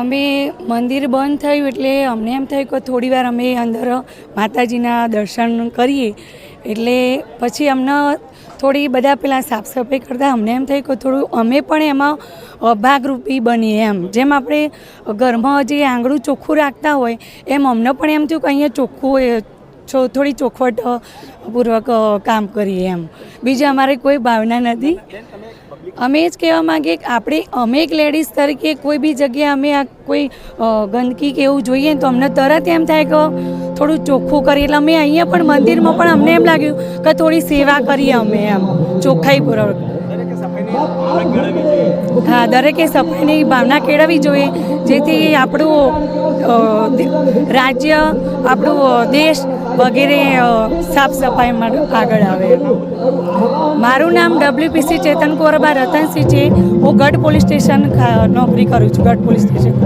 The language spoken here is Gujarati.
અમે મંદિર બંધ થયું એટલે અમને એમ થયું કે થોડી વાર અમે અંદર માતાજીના દર્શન કરીએ, એટલે પછી અમને થોડી બધા પેલા સાફ સફાઈ કરતાં અમને એમ થયું કે થોડું અમે પણ એમાં ભાગરૂપી બનીએ એમ. જેમ આપણે ઘરમાં જે આંગણું ચોખ્ખું રાખતા હોય એમ અમને પણ એમ થયું કે અહીંયા ચોખ્ખું થોડી ચોખવટ પૂર્વક કામ કરીએ એમ. બીજી અમારે કોઈ ભાવના નથી. અમે જ કહેવા માંગીએ કે અમે એક લેડીઝ તરીકે કોઈ બી જગ્યાએ અમે આ કોઈ ગંદકી કે એવું જોઈએ તો અમને તરત એમ થાય કે થોડું ચોખ્ખું કરીએ. એટલે અમે અહીંયા પણ મંદિરમાં પણ અમને એમ લાગ્યું કે થોડી સેવા કરીએ અમે એમ ચોખ્ખાઈપૂર્વક. હા, દરેકે સફાઈની ભાવના કેળવવી જોઈએ, જેથી આપણું રાજ્ય, આપણું દેશ વગેરે સાફ સફાઈમાં આગળ આવે. મારું નામ WPC ચેતન કોરબા રતનસિંહ છે. હું ગઢ પોલીસ સ્ટેશન નોકરી કરું છું, ગઢ પોલીસ સ્ટેશન.